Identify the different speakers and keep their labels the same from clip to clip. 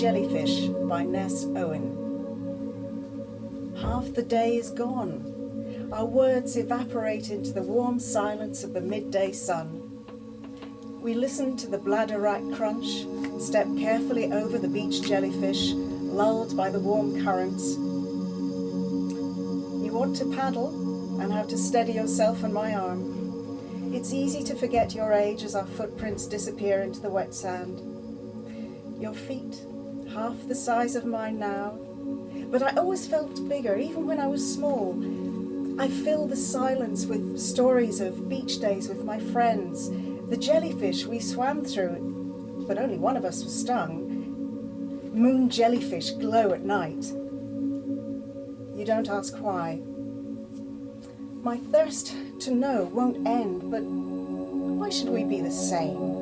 Speaker 1: Jellyfish by Ness, Owen. Half the day is gone. Our words evaporate into the warm silence of the midday sun. We listen to the bladderwrack crunch, step carefully over the beach jellyfish, lulled by the warm currents. You want to paddle and have to steady yourself on my arm. It's easy to forget your age as our footprints disappear into the wet sand. Your feet, half the size of mine now, but I always felt bigger, even when I was small. I fill the silence with stories of beach days with my friends, the jellyfish we swam through, but only one of us was stung. Moon jellyfish glow at night. You don't ask why. My thirst to know won't end, but why should we be the same?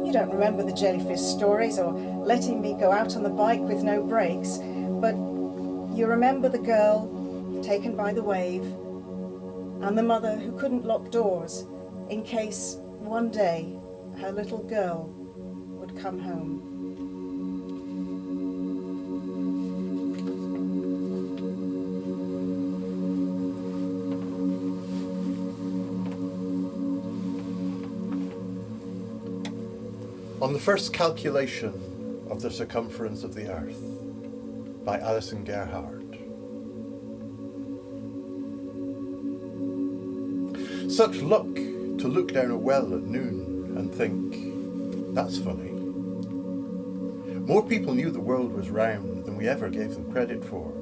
Speaker 1: You don't remember the jellyfish stories or letting me go out on the bike with no brakes, but you remember the girl taken by the wave and the mother who couldn't lock doors in case one day her little girl would come home.
Speaker 2: On the First Calculation of the Circumference of the Earth by Alison Gerhard. Such luck to look down a well at noon and think, that's funny. More people knew the world was round than we ever gave them credit for.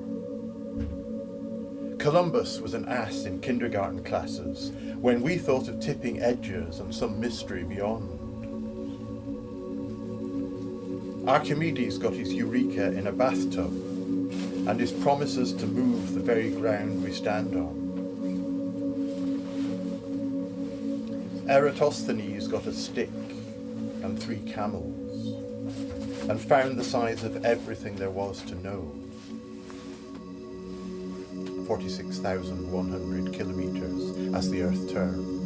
Speaker 2: Columbus was an ass in kindergarten classes when we thought of tipping edges and some mystery beyond. Archimedes got his eureka in a bathtub and his promises to move the very ground we stand on. Eratosthenes got a stick and 3 camels and found the size of everything there was to know. 46,100 kilometers as the Earth turns.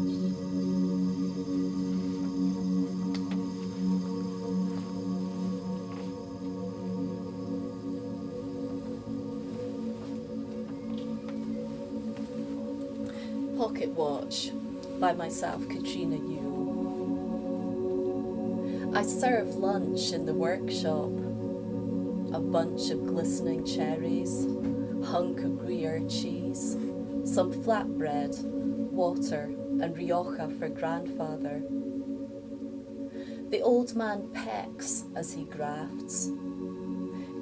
Speaker 3: Pocket Watch by myself, Catriona Yule. I serve lunch in the workshop. A bunch of glistening cherries, hunk of Gruyere cheese, some flatbread, water and Rioja for grandfather. The old man pecks as he grafts.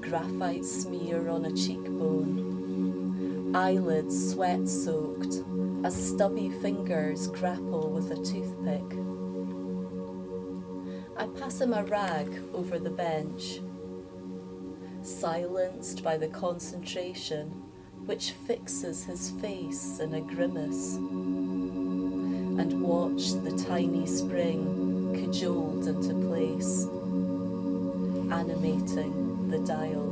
Speaker 3: Graphite smear on a cheekbone. Eyelids sweat-soaked as stubby fingers grapple with a toothpick. I pass him a rag over the bench, silenced by the concentration which fixes his face in a grimace, and watch the tiny spring cajoled into place, animating the dial.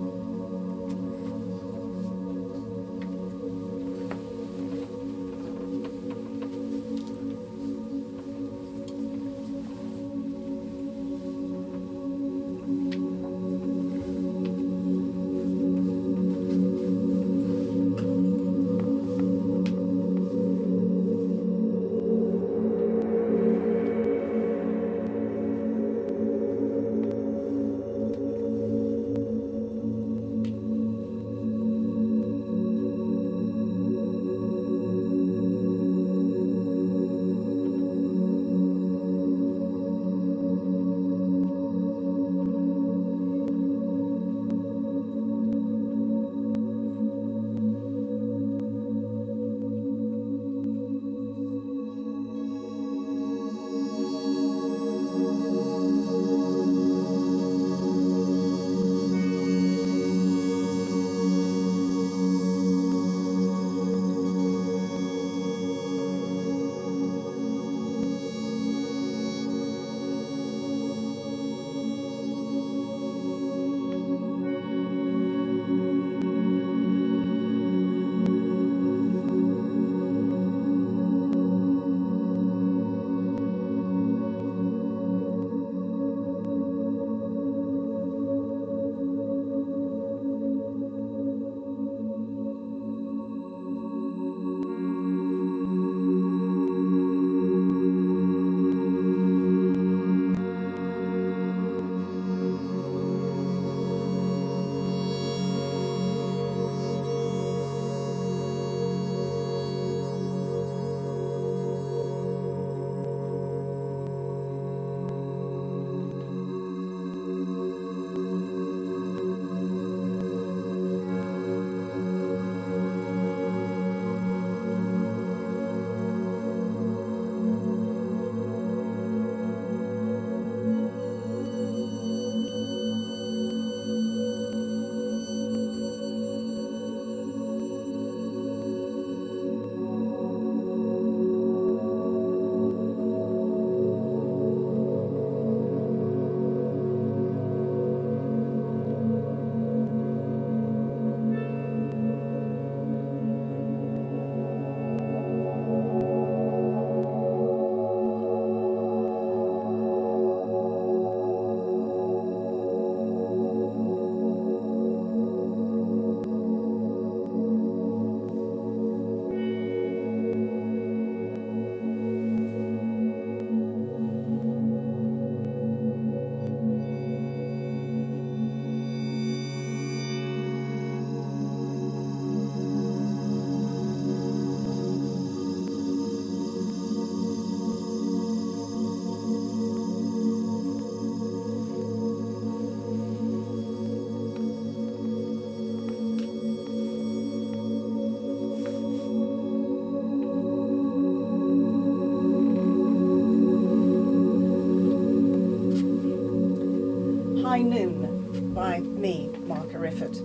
Speaker 1: High Noon by me, Marka Rifat.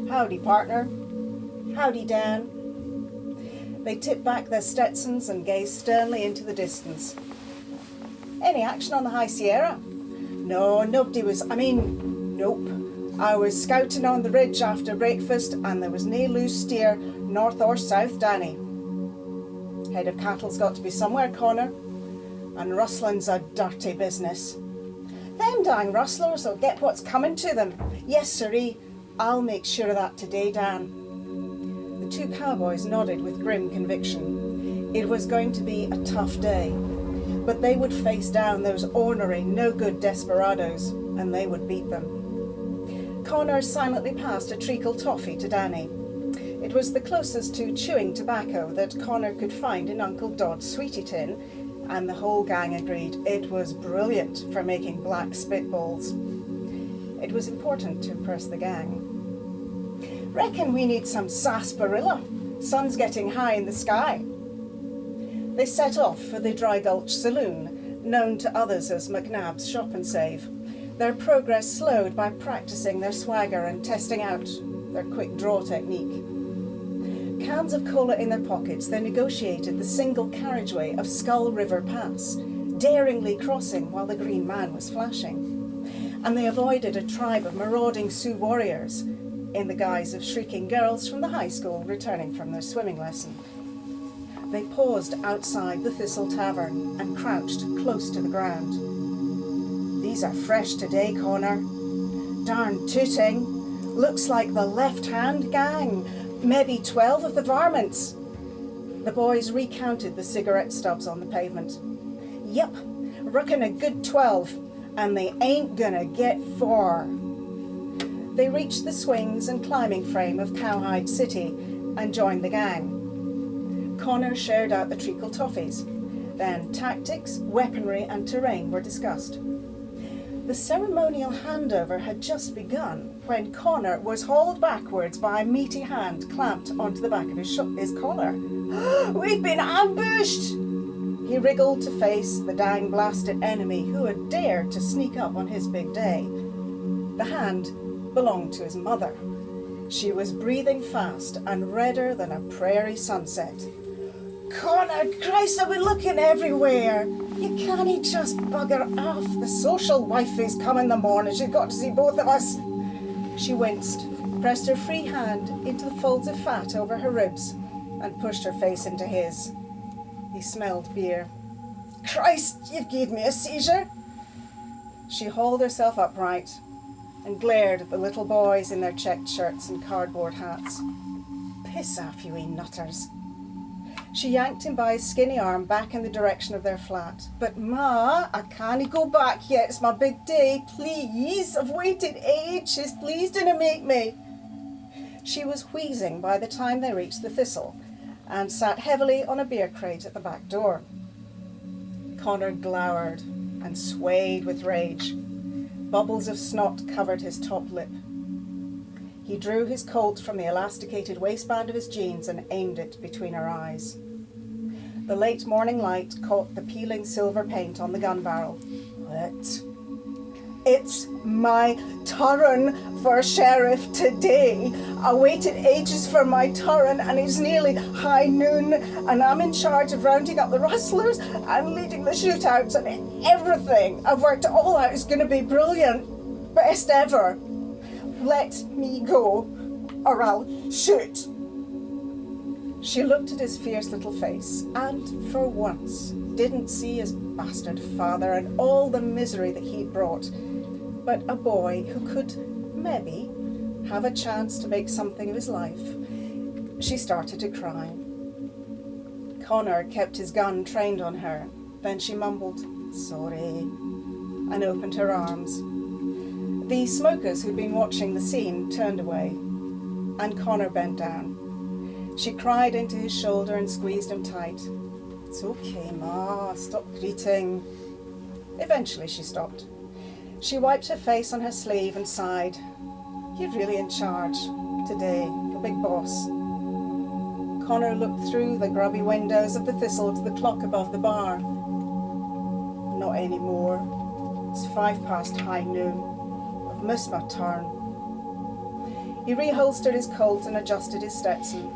Speaker 1: Howdy, partner. Howdy, Dan. They tipped back their Stetsons and gazed sternly into the distance. Any action on the High Sierra? No, nobody was, nope. I was scouting on the ridge after breakfast and there was nae loose steer, north or south, Danny. Head of cattle's got to be somewhere, Connor, and rustling's a dirty business. Them dang rustlers will get what's coming to them. Yes, sirree, I'll make sure of that today, Dan. The two cowboys nodded with grim conviction. It was going to be a tough day, but they would face down those ornery, no-good desperados, and they would beat them. Connor silently passed a treacle toffee to Danny. It was the closest to chewing tobacco that Connor could find in Uncle Dod's sweetie tin, and the whole gang agreed it was brilliant for making black spitballs. It was important to impress the gang. Reckon we need some sarsaparilla. Sun's getting high in the sky. They set off for the Dry Gulch Saloon, known to others as McNabb's Shop and Save. Their progress slowed by practicing their swagger and testing out their quick draw technique. Cans of cola in their pockets, they negotiated the single carriageway of Skull River Pass, daringly crossing while the green man was flashing. And they avoided a tribe of marauding Sioux warriors in the guise of shrieking girls from the high school returning from their swimming lesson. They paused outside the Thistle Tavern and crouched close to the ground. These are fresh today, Connor. Darn tooting. Looks like the left-hand gang. Maybe 12 of the varmints. The boys recounted the cigarette stubs on the pavement. Yep, reckon a good 12, and they ain't gonna get 4. They reached the swings and climbing frame of Cowhide City and joined the gang. Connor shared out the treacle toffees. Then tactics, weaponry and terrain were discussed. The ceremonial handover had just begun when Connor was hauled backwards by a meaty hand clamped onto the back of his collar. We've been ambushed! He wriggled to face the dang blasted enemy who had dared to sneak up on his big day. The hand belonged to his mother. She was breathing fast and redder than a prairie sunset. Connor, Christ, I've been looking everywhere. You can't just bugger off. The social wifey's come in the morning. She's got to see both of us. She winced, pressed her free hand into the folds of fat over her ribs, and pushed her face into his. He smelled beer. Christ, you've gave me a seizure. She hauled herself upright and glared at the little boys in their checked shirts and cardboard hats. Piss off, you wee nutters. She yanked him by his skinny arm back in the direction of their flat. But Ma, I can't go back yet. It's my big day. Please, I've waited ages. Please dinna make me. She was wheezing by the time they reached the Thistle and sat heavily on a beer crate at the back door. Connor glowered and swayed with rage. Bubbles of snot covered his top lip. He drew his Colt from the elasticated waistband of his jeans and aimed it between her eyes. The late morning light caught the peeling silver paint on the gun barrel. What? It's my turn for sheriff today. I waited ages for my turn and it's nearly high noon and I'm in charge of rounding up the rustlers and leading the shootouts and everything. I've worked it all out. It's going to be brilliant. Best ever. Let me go or I'll shoot. She looked at his fierce little face and, for once, didn't see his bastard father and all the misery that he'd brought, but a boy who could, maybe, have a chance to make something of his life. She started to cry. Connor kept his gun trained on her. Then she mumbled, "Sorry," and opened her arms. The smokers who'd been watching the scene turned away, and Connor bent down. She cried into his shoulder and squeezed him tight. "It's okay, Ma, stop greeting." Eventually she stopped. She wiped her face on her sleeve and sighed. "You're really in charge today, the big boss." Connor looked through the grubby windows of the Thistle to the clock above the bar. Not anymore. It's 5 past high noon. I've missed my turn. He reholstered his Colt and adjusted his Stetson.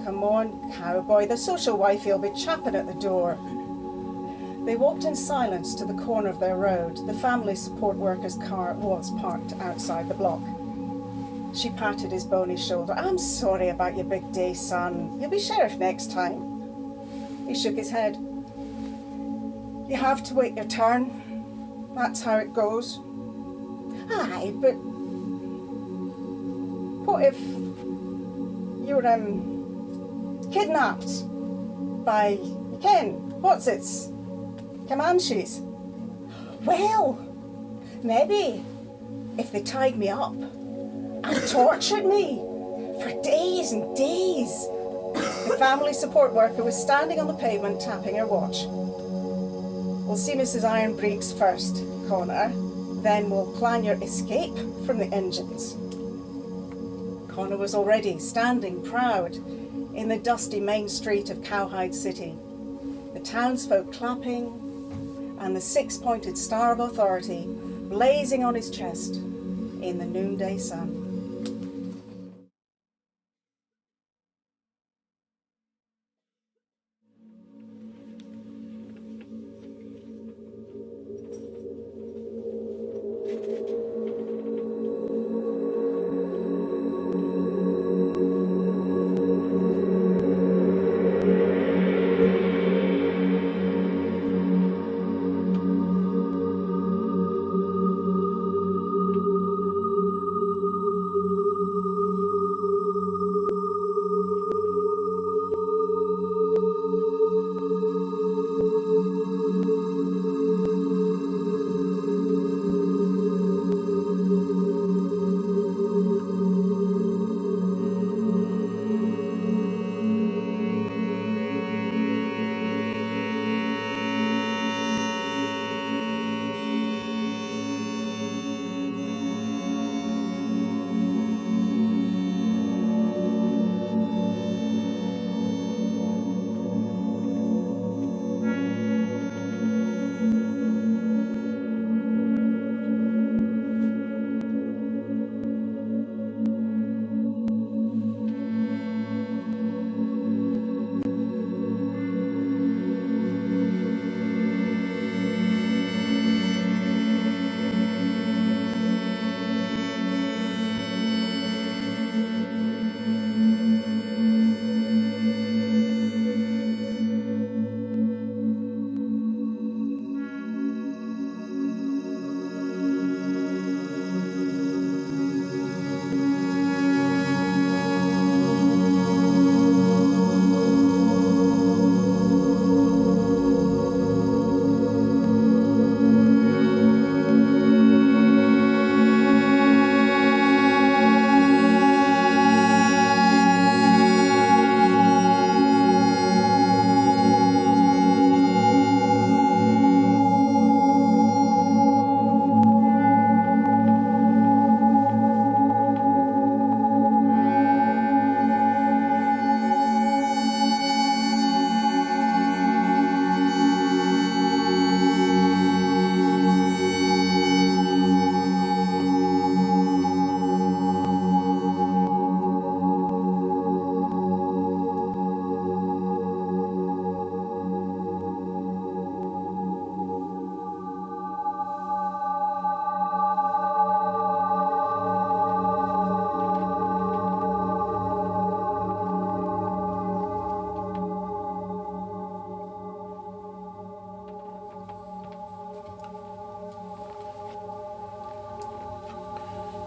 Speaker 1: Come on, cowboy, the social wifey'll be chapping at the door. They walked in silence to the corner of their road. The family support worker's car was parked outside the block. She patted his bony shoulder. I'm sorry about your big day, son. You'll be sheriff next time. He shook his head. You have to wait your turn. That's how it goes. Aye, but what if you're kidnapped by what's its Comanches? Well, maybe if they tied me up and tortured me for days and days. The family support worker was standing on the pavement tapping her watch. We'll see Mrs. Ironbreeks first, Connor. Then we'll plan your escape from the engines. Connor was already standing proud in the dusty main street of Cowhide City, the townsfolk clapping and the six-pointed star of authority blazing on his chest in the noonday sun.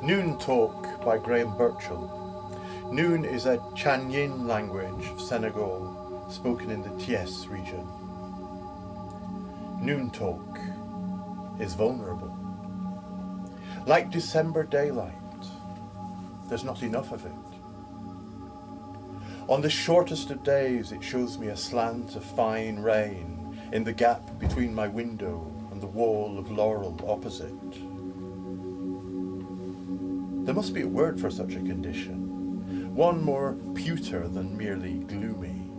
Speaker 2: Noon Talk by Graham Burchell. Noon is a Chanyin language of Senegal, spoken in the Thiès region. Noon Talk is vulnerable. Like December daylight, there's not enough of it. On the shortest of days, it shows me a slant of fine rain in the gap between my window and the wall of laurel opposite. There must be a word for such a condition, one more pewter than merely gloomy.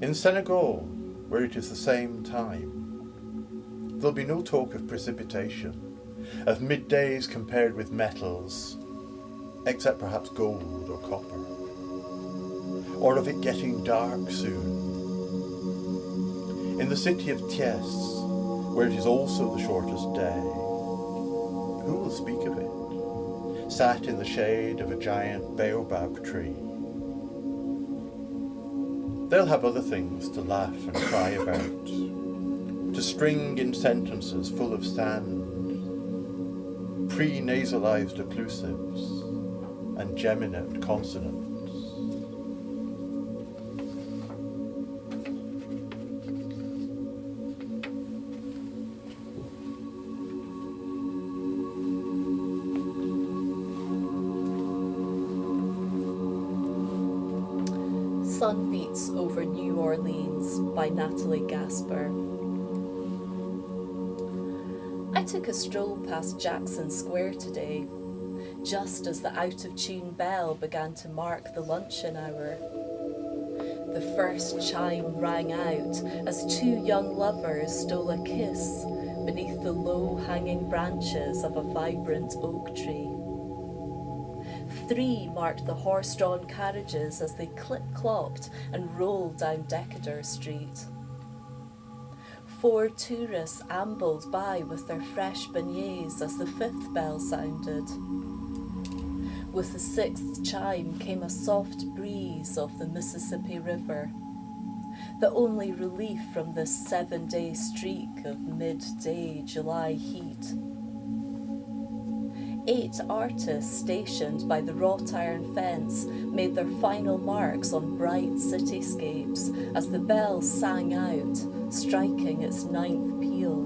Speaker 2: In Senegal, where it is the same time, There'll be no talk of precipitation, of middays compared with metals, except perhaps gold or copper, or of it getting dark soon. In the city of Thiès, where it is also the shortest day, who will speak of it, sat in the shade of a giant baobab tree? They'll have other things to laugh and cry about, to string in sentences full of sand, pre-nasalized occlusives and geminate consonants.
Speaker 3: Sun Beats Over New Orleans by Natalie Gasper. I took a stroll past Jackson Square today, just as the out-of-tune bell began to mark the luncheon hour. The first chime rang out as two young lovers stole a kiss beneath the low-hanging branches of a vibrant oak tree. 3 marked the horse-drawn carriages as they clip-clopped and rolled down Decatur Street. 4 tourists ambled by with their fresh beignets as the 5th bell sounded. With the 6th chime came a soft breeze off the Mississippi River, the only relief from this 7-day streak of midday July heat. 8 artists stationed by the wrought iron fence made their final marks on bright cityscapes as the bell sang out, striking its 9th peal.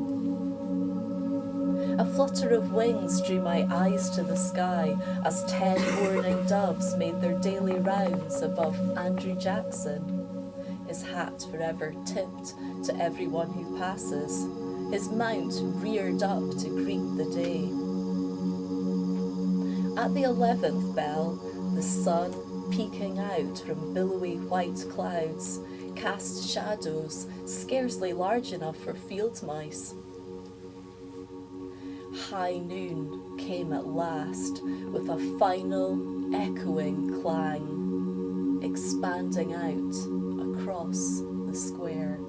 Speaker 3: A flutter of wings drew my eyes to the sky as 10 mourning doves made their daily rounds above Andrew Jackson, his hat forever tipped to everyone who passes, his mount reared up to greet the day. At the 11th bell, the sun, peeking out from billowy white clouds, cast shadows scarcely large enough for field mice. High noon came at last with a final echoing clang, expanding out across the square.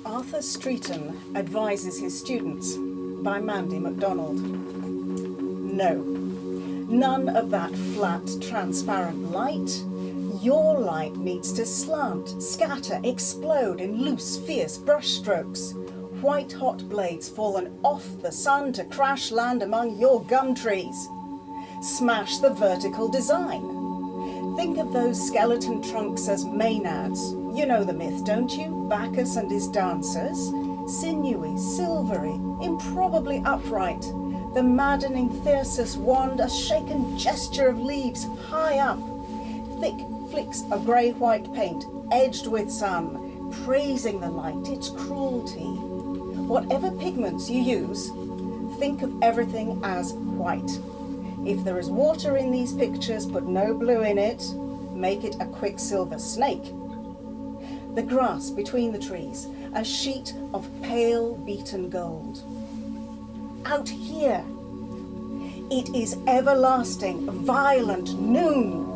Speaker 1: Arthur Streeton advises his students by Mandy Macdonald. No, none of that flat, transparent light. Your light needs to slant, scatter, explode in loose, fierce brushstrokes. White-hot blades fallen off the sun to crash land among your gum trees. Smash the vertical design. Think of those skeleton trunks as maenads. You know the myth, don't you? Bacchus and his dancers. Sinewy, silvery, improbably upright. The maddening thyrsus wand, a shaken gesture of leaves high up. Thick flicks of grey-white paint, edged with sun, praising the light, its cruelty. Whatever pigments you use, think of everything as white. If there is water in these pictures but no blue in it, make it a quicksilver snake. The grass between the trees, a sheet of pale beaten gold. Out here, it is everlasting, violent noon.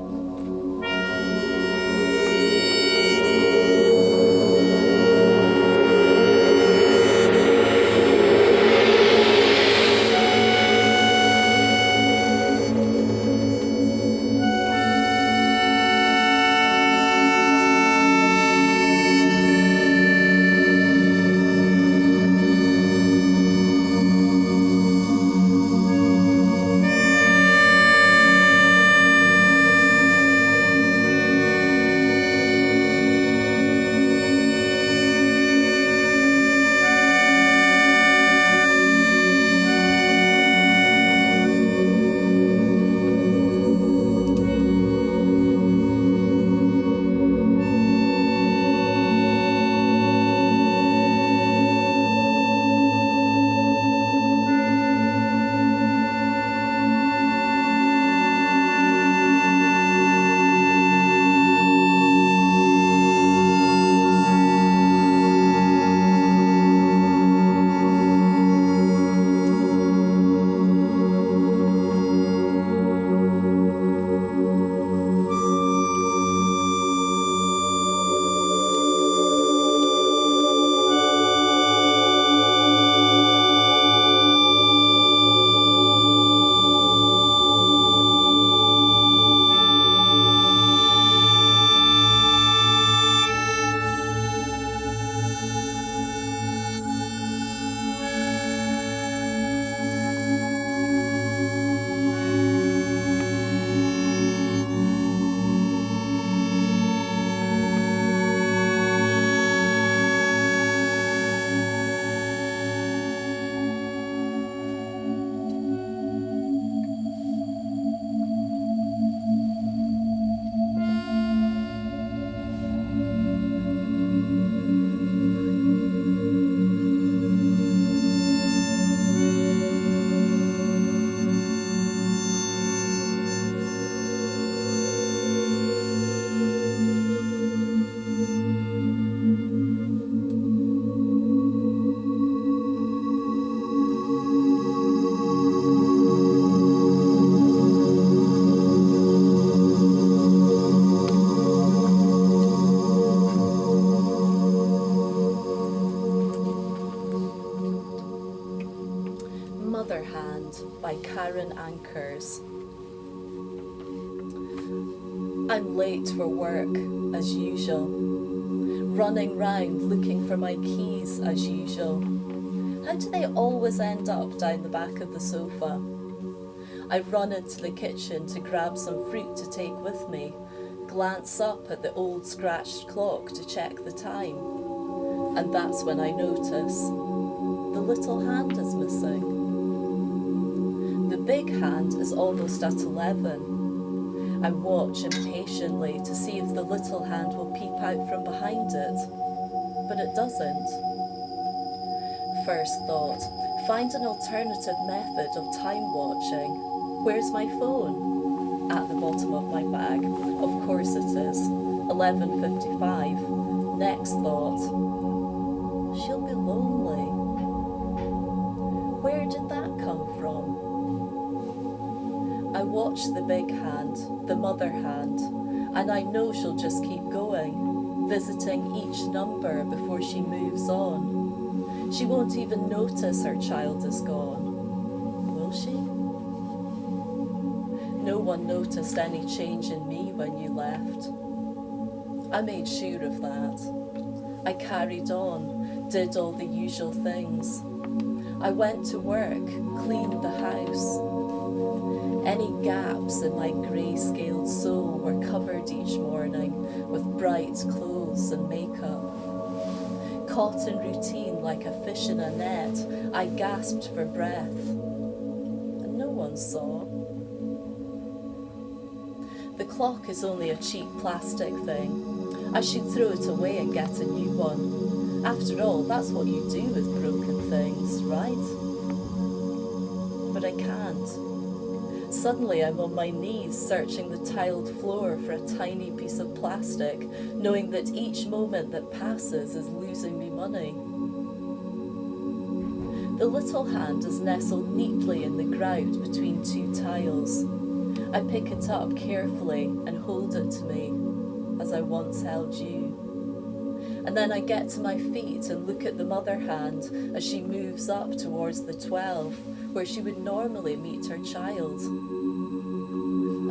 Speaker 3: Ankers. I'm late for work, as usual. Running round looking for my keys, as usual. How do they always end up down the back of the sofa? I run into the kitchen to grab some fruit to take with me, glance up at the old scratched clock to check the time. And that's when I notice the little hand is missing. The big hand is almost at 11. I watch impatiently to see if the little hand will peep out from behind it, but it doesn't. First thought, find an alternative method of time watching. Where's my phone? At the bottom of my bag. Of course it is. 11:55. Next thought, she'll be lonely. Where did that come from? I watch the big hand, the mother hand, and I know she'll just keep going, visiting each number before she moves on. She won't even notice her child is gone. Will she? No one noticed any change in me when you left. I made sure of that. I carried on, did all the usual things. I went to work, cleaned the house. Any gaps in my grey-scaled soul were covered each morning with bright clothes and makeup. Caught in routine like a fish in a net, I gasped for breath, and no one saw. The clock is only a cheap plastic thing. I should throw it away and get a new one. After all, that's what you do with broken things, right? But I can't. Suddenly I'm on my knees searching the tiled floor for a tiny piece of plastic, knowing that each moment that passes is losing me money. The little hand is nestled neatly in the grout between two tiles. I pick it up carefully and hold it to me, as I once held you. And then I get to my feet and look at the mother hand as she moves up towards the 12, where she would normally meet her child.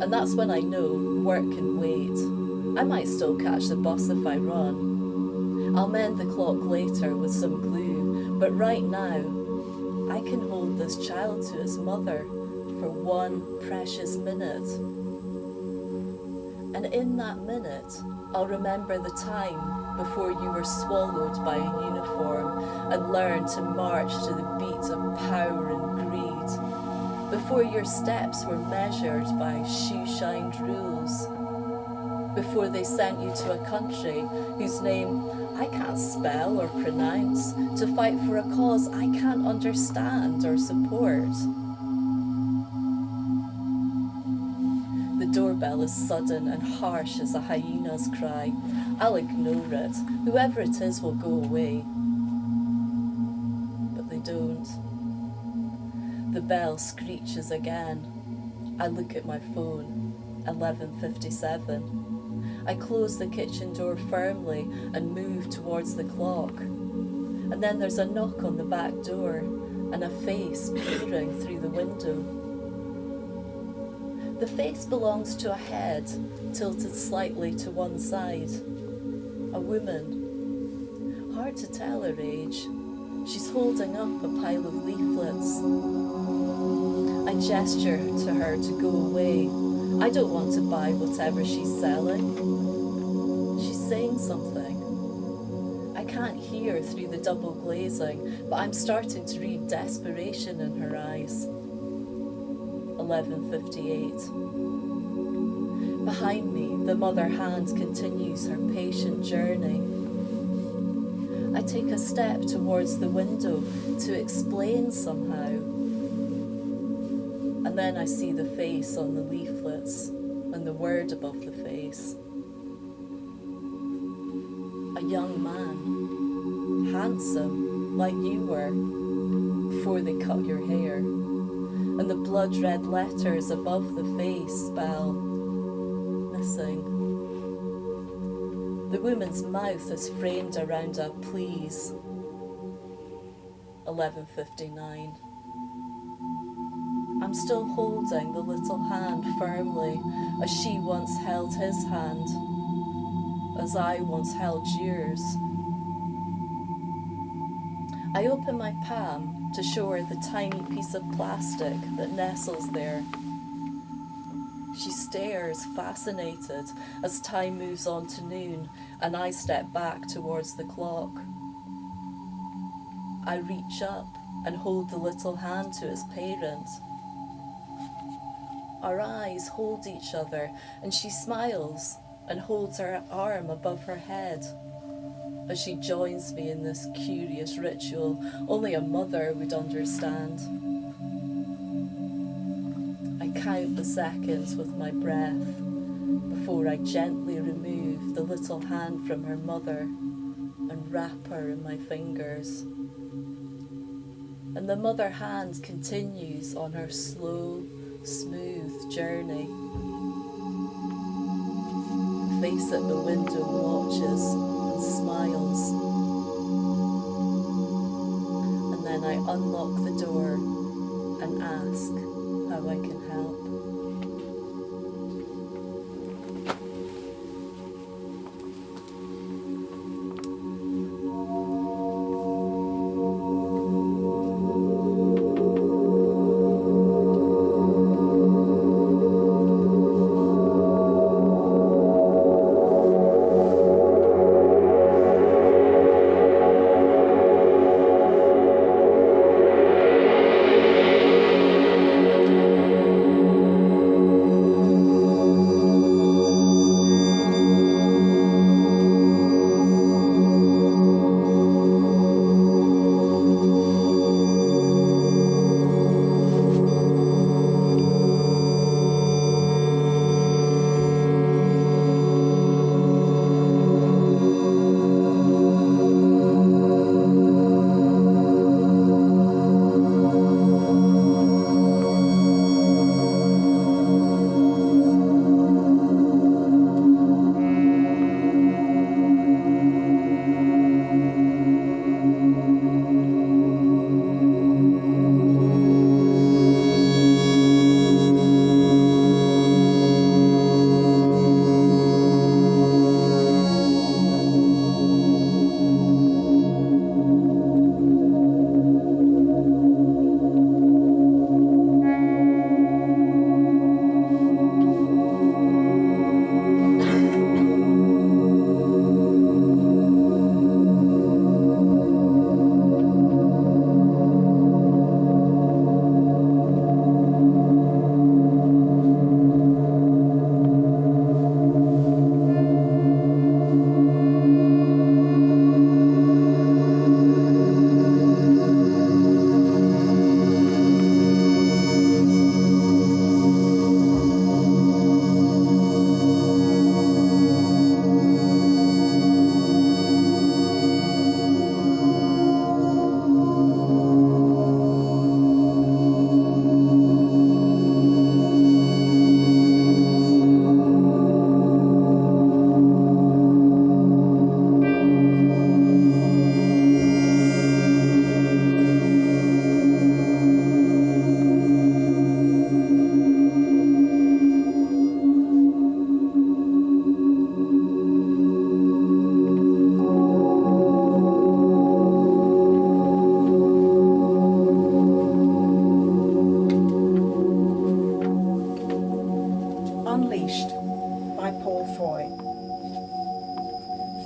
Speaker 3: And that's when I know work can wait. I might still catch the bus if I run. I'll mend the clock later with some glue, but right now, I can hold this child to its mother for one precious minute. And in that minute, I'll remember the time before you were swallowed by a uniform and learned to march to the beat of power and greed, before your steps were measured by shoe-shined rules, before they sent you to a country whose name I can't spell or pronounce to fight for a cause I can't understand or support. The doorbell is sudden and harsh as a hyena's cry. I'll ignore it. Whoever it is will go away. But they don't. The bell screeches again. I look at my phone. 11:57. I close the kitchen door firmly and move towards the clock. And then there's a knock on the back door and a face peering through the window. The face belongs to a head tilted slightly to one side. A woman. Hard to tell her age. She's holding up a pile of leaflets. I gesture to her to go away. I don't want to buy whatever she's selling. She's saying something. I can't hear through the double glazing, but I'm starting to read desperation in her eyes. 11:58. Behind me, the mother hand continues her patient journey. I take a step towards the window to explain somehow. And then I see the face on the leaflets and the word above the face. A young man, handsome like you were before they cut your hair. And the blood-red letters above the face spell missing. The woman's mouth is framed around a please. 11:59. I'm still holding the little hand firmly, as she once held his hand, as I once held yours. I open my palm to show her the tiny piece of plastic that nestles there. She stares, fascinated, as time moves on to noon, and I step back towards the clock. I reach up and hold the little hand to its parent. Our eyes hold each other, and she smiles and holds her arm above her head as she joins me in this curious ritual only a mother would understand. I count the seconds with my breath before I gently remove the little hand from her mother and wrap her in my fingers. And the mother hand continues on her slow, smooth journey. The face at the window watches and smiles. And then I unlock the door and ask how I can help.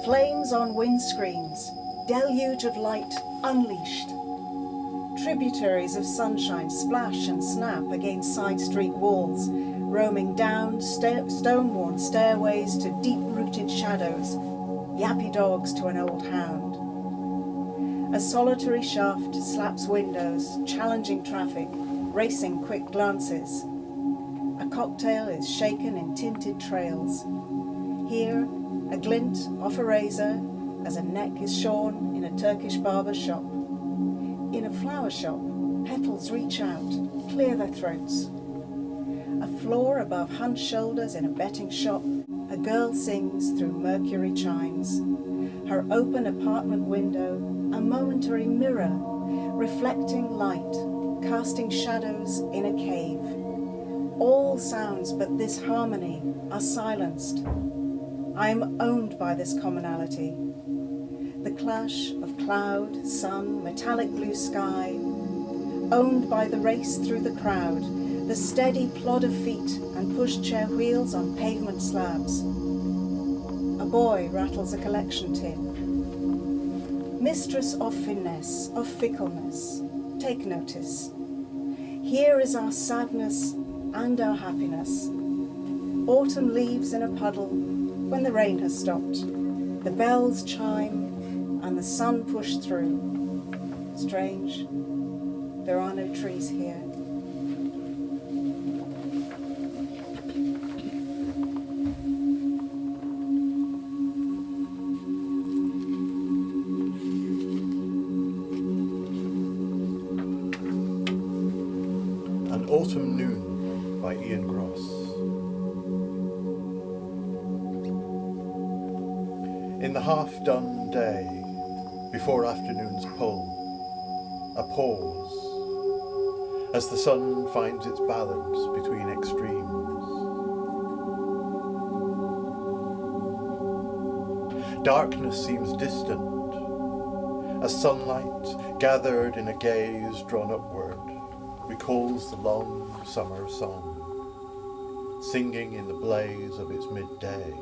Speaker 1: Flames on windscreens, deluge of light unleashed. Tributaries of sunshine splash and snap against side street walls, roaming down stone-worn stairways to deep-rooted shadows, yappy dogs to an old hound. A solitary shaft slaps windows, challenging traffic, racing quick glances. A cocktail is shaken in tinted trails. Here, a glint off a razor as a neck is shorn in a Turkish barber's shop. In a flower shop, petals reach out, clear their throats. A floor above hunched shoulders in a betting shop, a girl sings through mercury chimes. Her open apartment window, a momentary mirror, reflecting light, casting shadows in a cave. All sounds but this harmony are silenced. I am owned by this commonality. The clash of cloud, sun, metallic blue sky, owned by the race through the crowd, the steady plod of feet and pushchair wheels on pavement slabs. A boy rattles a collection tin. Mistress of finesse, of fickleness, take notice. Here is our sadness and our happiness. Autumn leaves in a puddle when the rain has stopped. The bells chime and the sun pushed through. Strange, there are no trees here.
Speaker 2: Autumn Noon by Ian Grosz. In the half-done day, before afternoon's pull, a pause, as the sun finds its balance between extremes. Darkness seems distant, as sunlight, gathered in a gaze drawn upward, recalls the long summer song, singing in the blaze of its midday.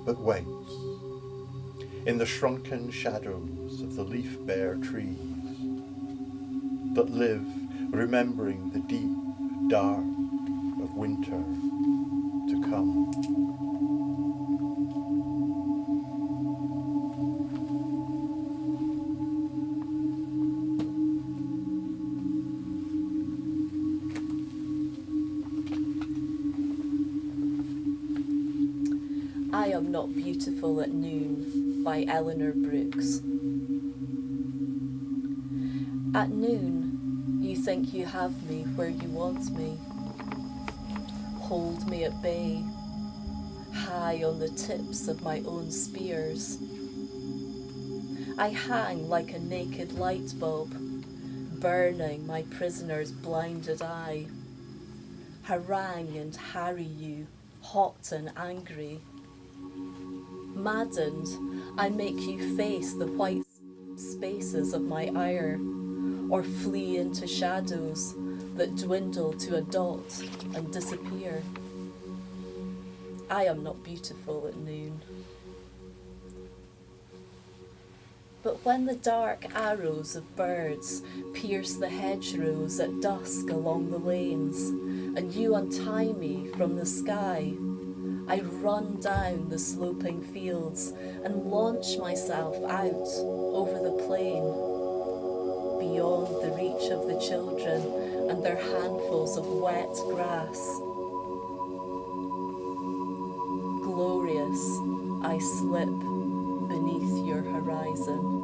Speaker 2: But waits, in the shrunken shadows of the leaf-bare trees, that live remembering the deep dark of winter to come.
Speaker 3: I Am Not Beautiful at Noon by Elinor Brooks. At noon, you think you have me where you want me. Hold me at bay, high on the tips of my own spears. I hang like a naked light bulb, burning my prisoner's blinded eye. Harangue and harry you, hot and angry. Maddened, I make you face the white spaces of my ire, or flee into shadows that dwindle to a dot and disappear. I am not beautiful at noon. But when the dark arrows of birds pierce the hedgerows at dusk along the lanes, and you untie me from the sky, I run down the sloping fields and launch myself out over the plain, beyond the reach of the children and their handfuls of wet grass. Glorious, I slip beneath your horizon.